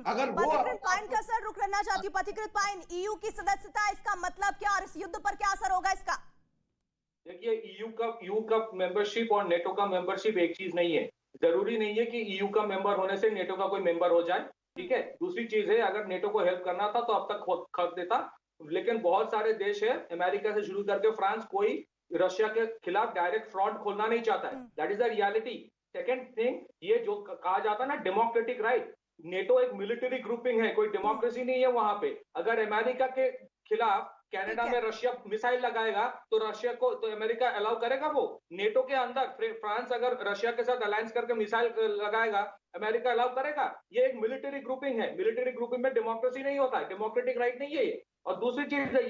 अगर वो पॉइंट का सर रुक करना चाहती हूँ। पथिकृत पाइन, ईयू की सदस्यता, इसका मतलब क्या और इस युद्ध पर क्या असर होगा इसका? देखिए, ईयू का मेंबरशिप और नेटो का मेंबरशिप एक चीज नहीं है। जरूरी नहीं है कि ईयू का मेंबर होने से नेटो का कोई मेंबर हो जाए, ठीक है। दूसरी चीज है, अगर नेटो को हेल्प करना था तो अब तक कर देता, लेकिन बहुत सारे देश है, अमेरिका से शुरू करके फ्रांस, कोई रशिया के खिलाफ डायरेक्ट फ्रंट खोलना नहीं चाहता है। That is the reality. Second thing, ये जो कहा जाता है ना डेमोक्रेटिक राइट, नेटो एक मिलिट्री ग्रुपिंग है, कोई डेमोक्रेसी नहीं है वहां पे। अगर अमेरिका के खिलाफ कनाडा में रशिया मिसाइल लगाएगा तो रशिया को, तो अमेरिका अलाउ करेगा? वो नेटो के अंदर फ्रांस अगर रशिया के साथ अलायंस करके मिसाइल लगाएगा, अमेरिका अलाउ करेगा? ये एक मिलिट्री ग्रुपिंग है। मिलिट्री ग्रुपिंग में डेमोक्रेसी नहीं होता है, डेमोक्रेटिक राइट नहीं है ये। और दूसरी चीज है,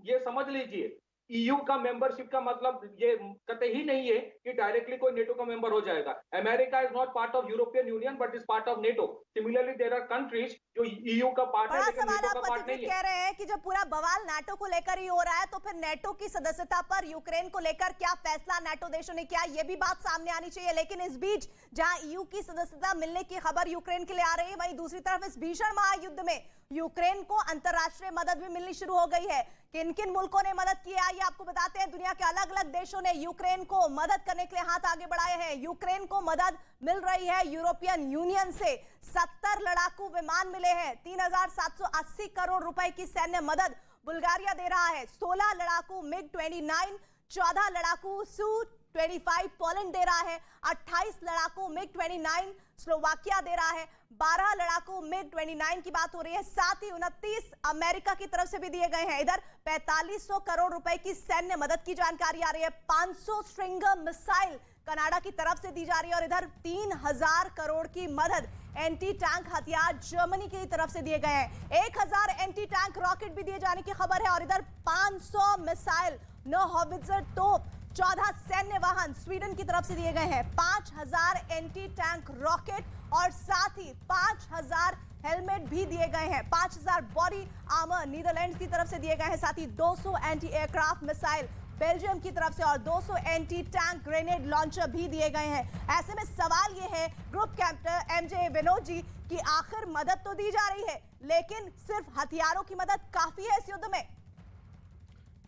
ये समझ लीजिए, ईयू का मेंबरशिप का मतलब ये कतई ही नहीं है कि डायरेक्टली कोई नेटो का मेंबर हो जाएगा। America is not part of European Union but is part of NATO. Similarly there are countries जो ईयू का पार्ट है लेकिन नेटो का पार्ट नहीं है। कह रहे हैं कि जब पूरा बवाल नाटो को लेकर ही हो रहा है, तो फिर नेटो की सदस्यता पर यूक्रेन को लेकर क्या फैसला नाटो देशों ने किया, ये भी बात सामने आनी चाहिए। लेकिन इस बीच जहां ईयू की सदस्यता मिलने की खबर यूक्रेन के लिए आ रही है, वहीं दूसरी तरफ इस भीषण महायुद्ध में यूक्रेन को अंतरराष्ट्रीय मदद भी मिलनी शुरू हो गई है। किन किन मुल्कों ने मदद की है, आइए आपको बताते हैं। दुनिया के अलग अलग देशों ने यूक्रेन को मदद करने के लिए हाथ आगे बढ़ाए हैं। यूक्रेन को मदद मिल रही है यूरोपियन यूनियन से। 70 लड़ाकू विमान मिले हैं, 3,780 करोड़ रुपए की सैन्य मदद बुल्गारिया दे रहा है। 16 लड़ाकू MiG-29, 14 लड़ाकू Su-25 पोलैंड दे रहा है, 28 लड़ाकू MiG-29 स्लोवाकिया दे रहा है, 12 लड़ाकू MiG-29 की बात हो रही है, साथ ही 29 अमेरिका की तरफ से भी दिए गए हैं। इधर 4500 करोड़ रुपए की सैन्य मदद की जानकारी आ रही है। 500 स्ट्रिंगर मिसाइल कनाडा की तरफ से दी जा रही है और इधर 3000 करोड़ की मदद एंटी टैंक हथियार जर्मनी की तरफ से दिए गए हैं। 1000 एंटी टैंक रॉकेट भी दिए जाने की खबर है और इधर 500 मिसाइल, 9 हॉवित्जर तोप, 14 सैन्य वाहन स्वीडन की तरफ से दिए गए हैं, 5000 एंटी टैंक रॉकेट और साथ ही 5000 हेलमेट भी दिए गए हैं। 5000 बॉडी आर्मर नीदरलैंड की तरफ से दिए गए हैं, साथ ही 200 एंटी एयरक्राफ्ट मिसाइल बेल्जियम की तरफ से और 200 एंटी टैंक ग्रेनेड लॉन्चर भी दिए गए हैं। ऐसे में सवाल यह है group captain MJ Vinod ji कि आखिर मदद तो दी जा रही है, लेकिन सिर्फ हथियारों की मदद काफी है इस युद्ध में?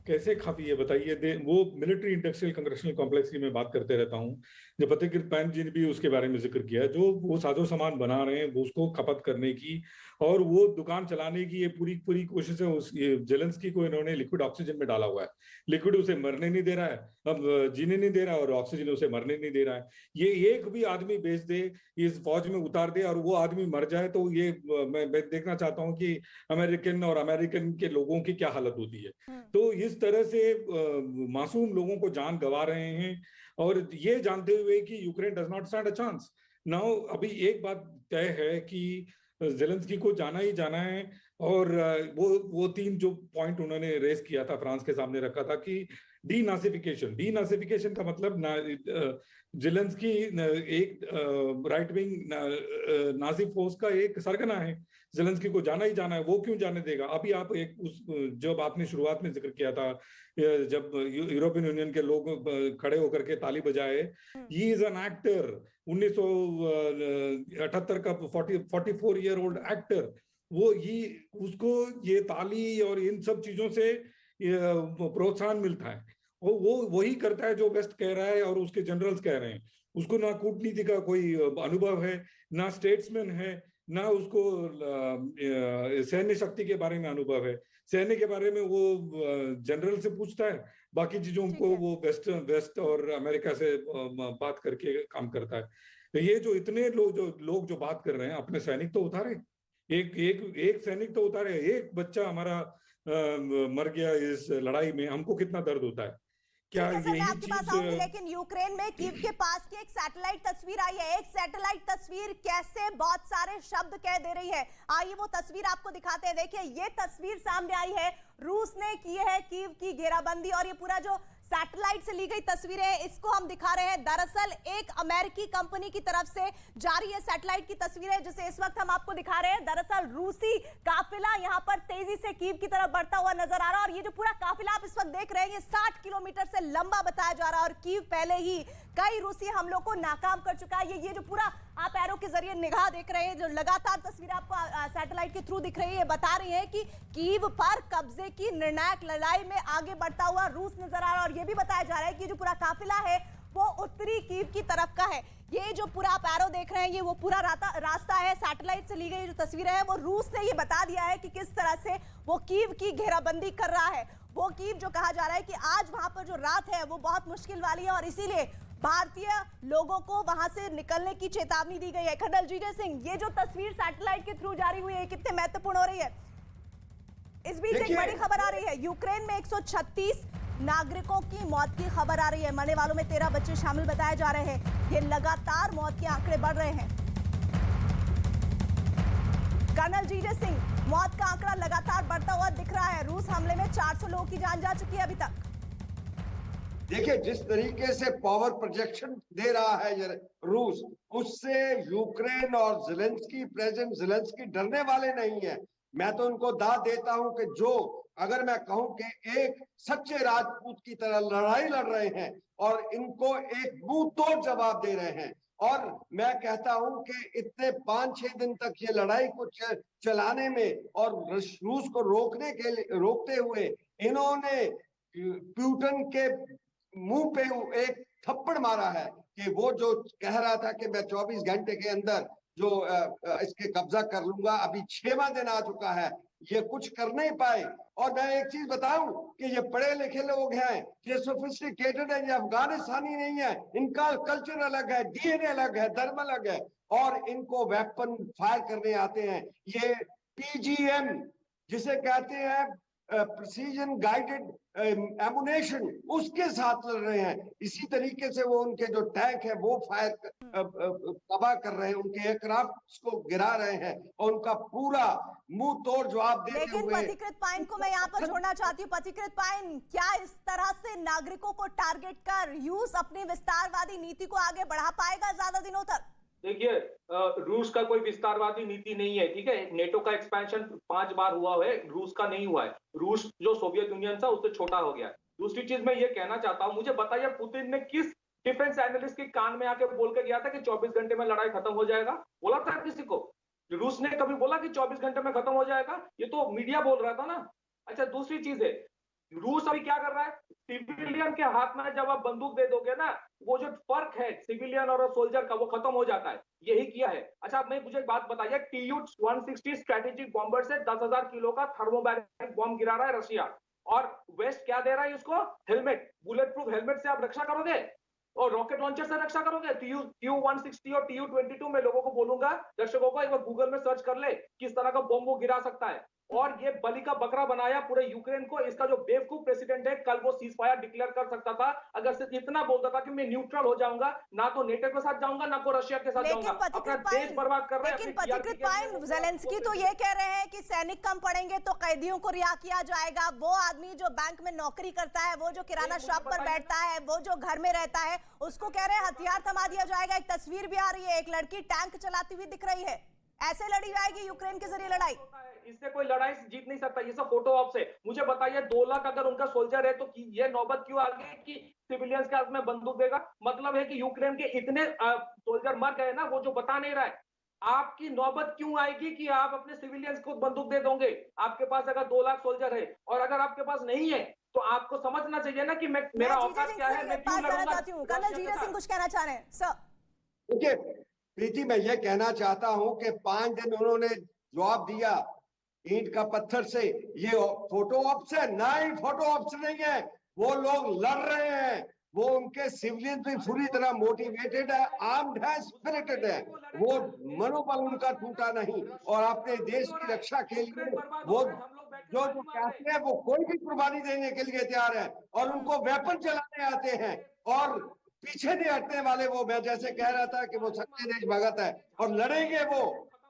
कैसे काफी है बताइए। वो मिलिट्री इंडस्ट्रियल कांग्रेशनल कॉम्प्लेक्स की मैं बात करते रहता हूँ। जो पथिकृत पायन जी ने भी उसके बारे में जिक्र किया, जो वो साजो सामान बना रहे हैं वो उसको खपत करने की और वो दुकान चलाने की ये पूरी पूरी कोशिश है। उस जेलेंस्की को इन्होंने लिक्विड ऑक्सीजन में डाला हुआ है। लिक्विड उसे मरने नहीं दे रहा है, अब जीने नहीं दे रहा है, और ऑक्सीजन उसे मरने नहीं दे रहा है। ये एक भी आदमी बेच दे, इस फौज में उतार दे और वो आदमी मर जाए तो ये मैं देखना चाहता हूँ कि अमेरिकन के लोगों की क्या हालत होती है। तो इस तरह से मासूम लोगों को जान गंवा रहे हैं, और ये जानते हुए कि Ukraine does not stand a chance. Now अभी एक बात तय है कि जेलेंस्की को जाना ही जाना है, और वो 3 जो पॉइंट उन्होंने रेस किया था, फ्रांस के सामने रखा था कि डीनासिफिकेशन का मतलब जेलेंस्की एक राइट विंग नाजी फोर्स का एक सरगना है। जेलेंस्की को जाना ही जाना है, वो क्यों जाने देगा? अभी आप एक जब आपने शुरुआत में जिक्र किया था, जब यूरोपियन यूनियन के लोग खड़े होकर के ताली बजाए, ही इज एन एक्टर, 1978 का 44 ईयर ओल्ड एक्टर, वो उसको ये ताली और इन सब चीजों से प्रोत्साहन मिलता है। वो वही करता है जो वेस्ट कह रहा है और उसके जनरल्स कह रहे हैं। उसको ना कूटनीति का कोई अनुभव है, ना स्टेट्समैन है, ना उसको सैन्य शक्ति के बारे में अनुभव है। सैन्य के बारे में वो जनरल से पूछता है, बाकी चीजों को वो वेस्ट और अमेरिका से बात करके काम करता है। तो ये जो इतने लोग जो बात कर रहे हैं, अपने सैनिक तो उतारे, एक सैनिक तो उतारे। एक बच्चा हमारा मर गया इस लड़ाई में, हमको कितना दर्द होता है। क्या मैं आपके पास आऊंगी, लेकिन यूक्रेन में कीव के पास की एक सैटेलाइट तस्वीर आई है। एक सैटेलाइट तस्वीर कैसे बहुत सारे शब्द कह दे रही है। आइए वो तस्वीर आपको दिखाते हैं। देखिए, ये तस्वीर सामने आई है, रूस ने की है कीव की घेराबंदी, और ये पूरा जो सैटेलाइट से ली गई तस्वीरें, इसको हम दिखा रहे हैं। दरअसल एक अमेरिकी कंपनी की तरफ से जारी है सैटेलाइट की तस्वीरें, जिसे इस वक्त हम आपको दिखा रहे हैं। दरअसल रूसी काफिला यहां पर तेजी से कीव की तरफ बढ़ता हुआ नजर आ रहा है, और ये जो पूरा काफिला आप इस वक्त देख रहे हैं, ये 60 किलोमीटर से लंबा बताया जा रहा है, और कीव पहले ही कई रूसी हमलों को नाकाम कर चुका है। ये जो पूरा आप एरो के जरिए निगाह देख रहे हैं, जो लगातार तस्वीर आपको सैटेलाइट के थ्रू दिख रही है, ये बता रही है कि कीव पर कब्जे की निर्णायक लड़ाई में आगे बढ़ता हुआ रूस नजर आ रहा है। और ये भी बताया जा रहा है कि जो पूरा काफिला है वो उत्तरी कीव की तरफ का है। ये जो पूरा आप एरो देख रहे हैं, ये वो पूरा रास्ता है। सैटेलाइट से ली गई जो तस्वीरें हैं, वो रूस ने ये बता दिया है कि किस तरह से वो कीव की घेराबंदी कर रहा है। वो कीव जो कहा जा रहा है कि आज वहां पर जो रात है वो बहुत मुश्किल वाली है, और इसीलिए भारतीय लोगों को वहां से निकलने की चेतावनी दी गई है। कर्नल जीजे सिंह, ये जो तस्वीर सैटेलाइट के थ्रू जारी हुई है, कितने महत्वपूर्ण हो रही है? इस बीच एक बड़ी खबर आ रही है, यूक्रेन में 136 नागरिकों की मौत की खबर आ रही है। मरने वालों में 13 बच्चे शामिल बताए जा रहे हैं। ये लगातार मौत के आंकड़े बढ़ रहे हैं। कर्नल जीजे सिंह, मौत का आंकड़ा लगातार बढ़ता हुआ दिख रहा है। रूस हमले में 400 लोगों की जान जा चुकी है अभी तक। देखिए, जिस तरीके से पावर प्रोजेक्शन दे रहा है ये रूस, उससे यूक्रेन और प्रेसिडेंट जेलेंस्की डरने वाले नहीं है। मैं तो उनको दाद देता हूं कि जो, अगर मैं कहूं कि एक सच्चे राजपूत की तरह लड़ाई लड़ रहे हैं और इनको एक मुंह तोड़ जवाब दे रहे हैं। और मैं कहता हूं कि इतने 5-6 दिन तक ये लड़ाई को चलाने में और रूस को रोकते हुए इन्होंने प्यूटन के मुंह पे एक थप्पड़ मारा है कि वो जो कह रहा था कि मैं 24 घंटे के अंदर जो इसके कब्जा कर लूंगा, अभी 6वां दिन आ चुका है, ये कुछ कर नहीं पाए। और मैं एक चीज बताऊं कि ये पढ़े लिखे लोग हैं, ये सोफिस्टिकेटेड है, ये अफगानिस्तानी नहीं है। इनका कल्चर अलग है, डीएनए अलग है, धर्म अलग है, और इनको वेपन फायर करने आते हैं। ये पीजीएम जिसे कहते हैं प्रिसीजन गाइडेड एमुनेशन, उसके साथ लड़ रहे हैं। इसी तरीके से वो उनके जो टैंक है वो फायर तबाह कर रहे हैं, उनके एयरक्राफ्ट को गिरा रहे हैं, और उनका पूरा मुंह तोड़ जवाब देते हुए। लेकिन पथिकृत पायन को मैं यहाँ पर छोड़ना चाहती हूँ। पथिकृत पायन, क्या इस तरह से नागरिकों को टारगेट कर रूस अपनी विस्तारवादी नीति को आगे बढ़ा पाएगा ज्यादा दिनों तक? देखिए, रूस का कोई विस्तारवादी नीति नहीं है, ठीक है। नेटो का एक्सपेंशन 5 बार हुआ है, रूस का नहीं हुआ है। रूस जो सोवियत यूनियन था उससे छोटा हो गया है। दूसरी चीज मैं ये कहना चाहता हूं, मुझे बताइए पुतिन ने किस डिफेंस एनालिस्ट के कान में आके बोल के गया था कि 24 घंटे में लड़ाई खत्म हो जाएगा? बोला था किसी को? रूस ने कभी बोला कि 24 घंटे में खत्म हो जाएगा? ये तो मीडिया बोल रहा था ना। अच्छा, दूसरी चीज है, रूस अभी क्या कर रहा है? सिविलियन के हाथ में जब आप बंदूक दे दोगे ना, वो जो फर्क है सिविलियन और सोल्जर का वो खत्म हो जाता है, यही किया है। अच्छा अब मैं मुझे एक बात बताइए, TU-160 स्ट्रेटेजिक बॉम्बर से 10,000 किलो का थर्मोबैरिक बॉम्ब गिरा रहा है रशिया, और वेस्ट क्या दे रहा है उसको? हेलमेट, बुलेट प्रूफ हेलमेट से आप रक्षा करोगे और रॉकेट लॉन्चर से रक्षा करोगे? TU-160 और TU-22 में लोगों को बोलूंगा, दर्शकों को एक बार गूगल में सर्च कर ले किस तरह का बॉम्ब वो गिरा सकता है। और ये बलि का बकरा बनाया पूरे यूक्रेन को। इसका जो बेवकूफ प्रेसिडेंट है, कल वो सीज फायर डिक्लेयर कर सकता था अगर सिर्फ इतना बोलता था कि मैं न्यूट्रल हो जाऊंगा, ना तो नेटो के साथ जाऊंगा ना को रशिया के साथ जाऊंगा। अपना देश बर्बाद कर रहे हैं। लेकिन पथिकृत ज़ेलेंस्की तो ये कह रहे हैं कि सैनिक कम पड़ेंगे तो कैदियों को रिहा किया जाएगा। वो आदमी जो बैंक में नौकरी करता है, वो जो किराना शॉप पर बैठता है, वो जो घर में रहता है, उसको कह रहे हैं हथियार थमा दिया जाएगा। एक तस्वीर भी आ रही है, एक लड़की टैंक चलाती हुई दिख रही है। ऐसे लड़ी जाएगी यूक्रेन के जरिए लड़ाई? इससे कोई लड़ाई जीत नहीं सकता। ये सब फोटो ऑप से। मुझे बताइए 2 लाख अगर उनका सोल्जर है तो ये नौबत क्यों आ गई कि सिविलियंस के हाथ में बंदूक देगा? मतलब है कि यूक्रेन के इतने सोल्जर मर गए ना, वो जो बता नहीं रहा है। आपकी नौबत क्यों आएगी कि आप अपने सिविलियंस को बंदूक दे दोगे? आपके पास अगर 2 लाख सोल्जर है और अगर आपके पास नहीं है तो आपको समझना चाहिए ना कि मेरा औकात क्या है, मैं क्यों लड़ूंगा। कर्नल जीरा सिंह कुछ कहना चाह रहे हैं सर? देखिए प्रीति, मैं ये कहना चाहता हूं कि 5 दिन उन्होंने जवाब दिया ईंट का पत्थर से। ये फोटो ऑप्स है ना? ही फोटो ऑप्स नहीं है, वो लोग लड़ रहे हैं। वो उनके सिविलियन भी पूरी तरह मोटिवेटेड है, आर्म्ड है, स्पिरिटेड है। वो मनोबल उनका टूटा नहीं और अपने देश की रक्षा के लिए वो जो कहते हैं वो कोई भी कुर्बानी देने के लिए तैयार है और उनको वेपन चलाने आते हैं और पीछे नहीं हटने वाले। वो मैं जैसे कह रहा था कि वो सच्चे देशभक्त है और लड़ेंगे।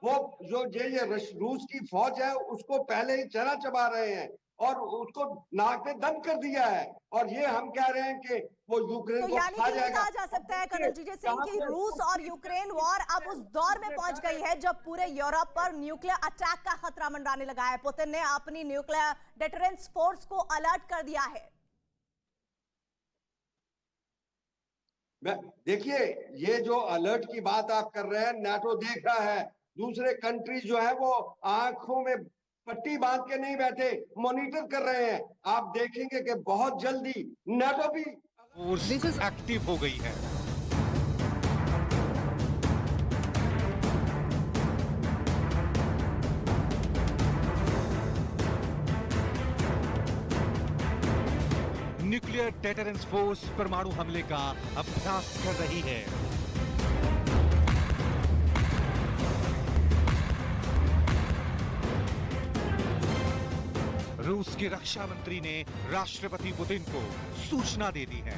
वो जो ये रूस की फौज है उसको पहले ही चना चबा रहे हैं और उसको नाक में दम कर दिया है। और ये हम कह रहे हैं कि वो यूक्रेन तो को यानी खा कि जाएगा। कहा जा सकता है कर्नल जीजे सिंह की रूस और यूक्रेन वॉर अब उस दौर में पहुंच गई है जब पूरे यूरोप पर न्यूक्लियर अटैक का खतरा मंडराने लगा है। पुतिन ने अपनी न्यूक्लियर डिटरेंस फोर्स को अलर्ट कर दिया है। देखिए, ये जो अलर्ट की बात आप कर रहे हैं, नाटो देख रहा है। दूसरे कंट्रीज जो है वो आंखों में पट्टी बांध के नहीं बैठे, मॉनिटर कर रहे हैं। आप देखेंगे कि बहुत जल्दी नाटो भी फोर्स एक्टिव हो गई है। न्यूक्लियर डेटरेंस फोर्स परमाणु हमले का अभ्यास कर रही है। रूस के रक्षा मंत्री ने राष्ट्रपति पुतिन को सूचना दे दी है।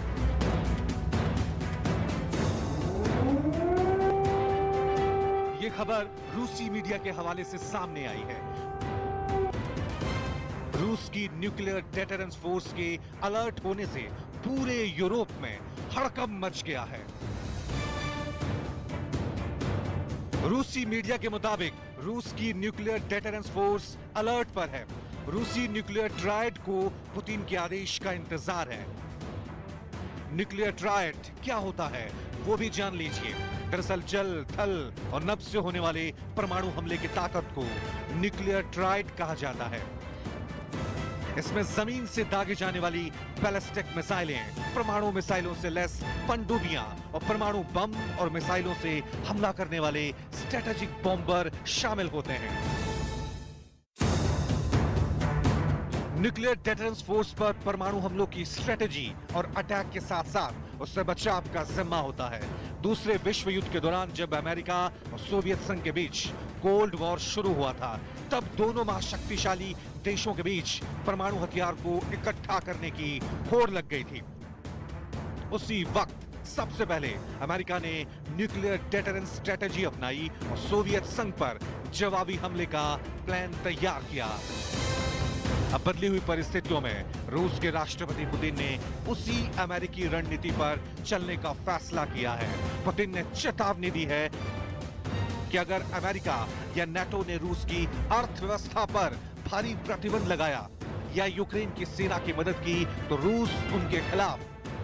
ये खबर रूसी मीडिया के हवाले से सामने आई है। रूस की न्यूक्लियर डेटरेंस फोर्स के अलर्ट होने से पूरे यूरोप में हड़कंप मच गया है। रूसी मीडिया के मुताबिक रूस की न्यूक्लियर डेटरेंस फोर्स अलर्ट पर है। रूसी न्यूक्लियर ट्रायड को पुतिन के आदेश का इंतजार है। न्यूक्लियर ट्रायड क्या होता है वो भी जान लीजिए। दरअसल जल, थल और नभ से होने वाले परमाणु हमले की ताकत को न्यूक्लियर ट्रायड कहा जाता है। इसमें जमीन से दागे जाने वाली बैलिस्टिक मिसाइलें, परमाणु मिसाइलों से लैस पनडुब्बियां और परमाणु बम और मिसाइलों से हमला करने वाले स्ट्रेटेजिक बॉम्बर शामिल होते हैं। न्यूक्लियर डेटरेंस फोर्स पर परमाणु हमलों की स्ट्रेटेजी और अटैक के साथ साथ उससे बचाव का जिम्मा होता है। दूसरे विश्व युद्ध के दौरान जब अमेरिका और सोवियत संघ के बीच कोल्ड वॉर शुरू हुआ था, तब दोनों महाशक्तिशाली देशों के बीच परमाणु हथियार को इकट्ठा करने की होड़ लग गई थी। उसी वक्त सबसे पहले अमेरिका ने न्यूक्लियर डेटरेंस स्ट्रेटेजी अपनाई और सोवियत संघ पर जवाबी हमले का प्लान तैयार किया। अब बदली हुई परिस्थितियों में रूस के राष्ट्रपति पुतिन ने उसी अमेरिकी रणनीति पर चलने का फैसला किया है। पुतिन ने चेतावनी दी है कि अगर अमेरिका या नाटो ने रूस की अर्थव्यवस्था पर भारी प्रतिबंध लगाया या यूक्रेन की सेना की मदद की तो रूस उनके खिलाफ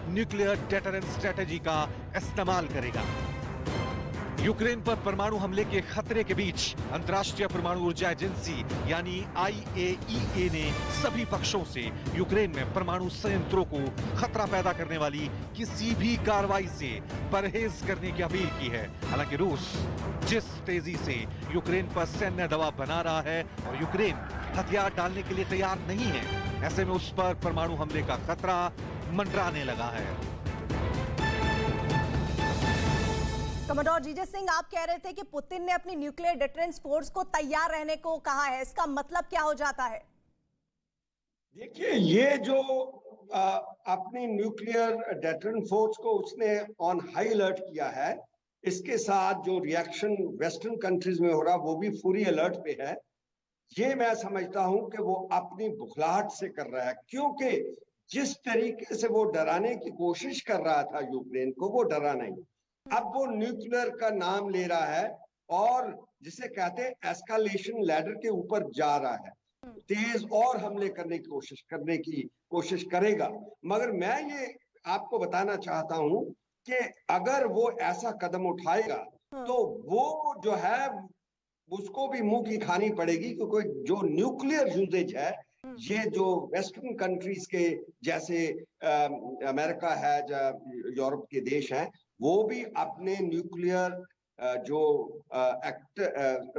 न्यूक्लियर डेटरेंस स्ट्रेटेजी का इस्तेमाल करेगा। यूक्रेन पर परमाणु हमले के खतरे के बीच अंतर्राष्ट्रीय परमाणु ऊर्जा एजेंसी यानी IAEA ने सभी पक्षों से यूक्रेन में परमाणु संयंत्रों को खतरा पैदा करने वाली किसी भी कार्रवाई से परहेज करने की अपील की है। हालांकि रूस जिस तेजी से यूक्रेन पर सैन्य दबाव बना रहा है और यूक्रेन हथियार डालने के लिए तैयार नहीं है, ऐसे में उस पर परमाणु हमले का खतरा मंडराने लगा है। कमांडर जीजे सिंह, आप कह रहे थे कि पुतिन ने अपनी न्यूक्लियर डिफेंस फोर्स को तैयार रहने को कहा है, इसका मतलब क्या हो जाता है? देखिए, ये जो अपनी न्यूक्लियर डिफेंस फोर्स को उसने ऑन हाई अलर्ट किया है, इसके साथ जो रिएक्शन वेस्टर्न कंट्रीज में हो रहा वो भी पूरी अलर्ट पे है। ये मैं समझता हूं कि वो अपनी बुखलाहट से कर रहा है, क्योंकि जिस तरीके से वो डराने की कोशिश कर रहा था यूक्रेन को, वो डरा नहीं। अब वो न्यूक्लियर का नाम ले रहा है और जिसे कहते हैं एस्केलेशन लैडर के ऊपर जा रहा है, तेज और हमले करने की कोशिश करेगा। मगर मैं ये आपको बताना चाहता हूं कि अगर वो ऐसा कदम उठाएगा तो वो जो है उसको भी मुंह की खानी पड़ेगी, क्योंकि जो न्यूक्लियर यूजेज है, ये जो वेस्टर्न कंट्रीज के जैसे अमेरिका है, यूरोप के देश हैं, वो भी अपने न्यूक्लियर जो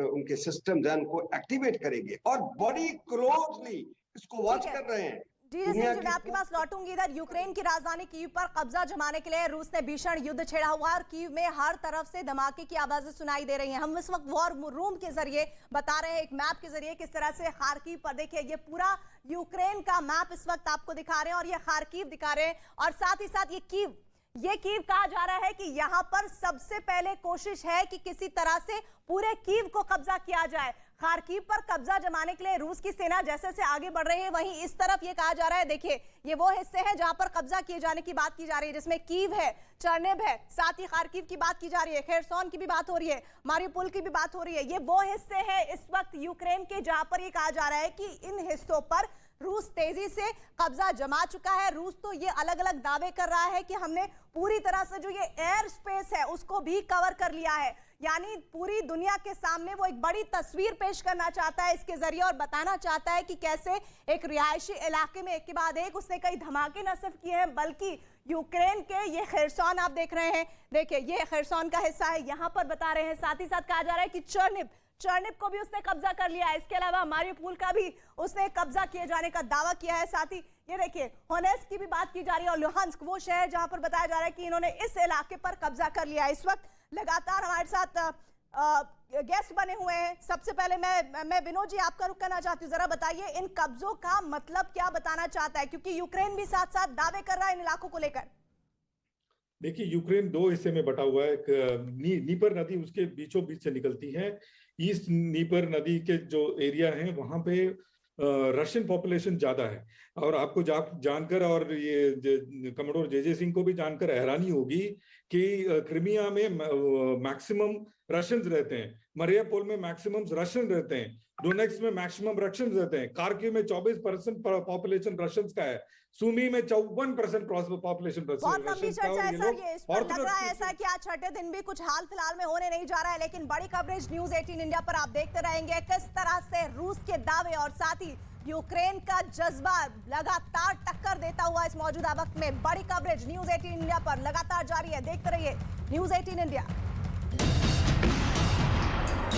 उनके सिस्टम्स हैं उनको एक्टिवेट करेंगे और बड़ी क्लोजली इसको वॉच कर रहे हैं। मैं आपके पास लौटूंगी। इधर यूक्रेन की राजधानी कीव पर कब्जा जमाने के लिए रूस ने भीषण युद्ध छेड़ा हुआ है और कीव में हर तरफ से धमाके की आवाजें सुनाई दे रही हैं। हम इस वक्त वॉर रूम के जरिए बता रहे हैं, एक मैप के जरिए, किस तरह से खार्किव पर देखिए, ये पूरा यूक्रेन का मैप इस वक्त आपको दिखा रहे हैं और ये खार्किव दिखा रहे हैं और साथ ही साथ ये कीव कहा जा रहा है कि यहां पर सबसे पहले कोशिश है कि किसी तरह से पूरे कीव को कब्जा किया जाए। खार्किव पर कब्जा जमाने के लिए रूस की सेना जैसे से आगे बढ़ रही है, वहीं इस तरफ ये कहा जा रहा है, देखिए ये वो हिस्से हैं जहां पर कब्जा किए जाने की बात की जा रही है, जिसमें कीव है, चर्निव है, साथ ही खार्किव की बात की जा रही है, खेरसोन की भी बात हो रही है, मारिउपोल की भी बात हो रही है। ये वो हिस्से हैं इस वक्त यूक्रेन के जहां पर ये कहा जा रहा है कि इन हिस्सों पर रूस तेजी से कब्जा जमा चुका है। रूस तो ये अलग अलग दावे कर रहा है कि हमने पूरी तरह से जो ये एयर स्पेस है उसको भी कवर कर लिया है, यानी पूरी दुनिया के सामने वो एक बड़ी तस्वीर पेश करना चाहता है इसके जरिए और बताना चाहता है कि कैसे एक रिहायशी इलाके में एक के बाद एक उसने कई धमाके न सिर्फ किए हैं, बल्कि यूक्रेन के ये खेरसोन आप देख रहे हैं, देखिए ये खेरसोन का हिस्सा है, यहां पर बता रहे हैं। साथ ही साथ कहा जा रहा है कि चर्निव को भी उसने कब्जा कर लिया है। इसके अलावा मारिउपोल का भी उसने कब्जा किए जाने का दावा किया है। साथ ही ये देखिए होनेस्क की भी बात की जा रही है और लुहांस्क वो शहर जहां पर बताया जा रहा है कि इन्होंने इस इलाके पर कब्जा कर लिया है। इस वक्त लगातार हमारे साथ गेस्ट बने हुए हैं। सबसे पहले मैं विनोद जी आपका रुख करना चाहती हूँ, जरा बताइए इन कब्जों का मतलब क्या बताना चाहता है, क्योंकि यूक्रेन भी साथ साथ दावे कर रहा है इन इलाकों को लेकर। देखिए, यूक्रेन दो हिस्से में बटा हुआ है। एक नीपर नदी उसके बीचों बीच से निकलती है। ईस्ट नीपर नदी के जो एरिया हैं वहां पे रशियन पॉपुलेशन ज्यादा है और आपको जानकर और ये कमांडर जेजे सिंह को भी जानकर हैरानी होगी कि क्रिमिया में मैक्सिमम रशियंस रहते हैं, मारिउपोल में मैक्सिमम रशियन रहते हैं, डोनेट्स्क में मैक्सिमम रशियंस रहते हैं, खार्किव में 24% पॉपुलेशन रशियंस का है, सुमी में 54% पॉपुलेशन बहुत लंबी चर्चा है सर ये, इस पर लग रहा है ऐसा कि आज छठे दिन भी कुछ हाल फिलहाल में होने नहीं जा रहा है, लेकिन बड़ी कवरेज न्यूज 18 इंडिया पर आप देखते रहेंगे किस तरह से रूस के दावे और साथ ही यूक्रेन का जज्बा लगातार टक्कर देता हुआ इस मौजूदा वक्त में। बड़ी कवरेज न्यूज 18 इंडिया पर लगातार जारी है, देखते रहिए न्यूज 18 इंडिया।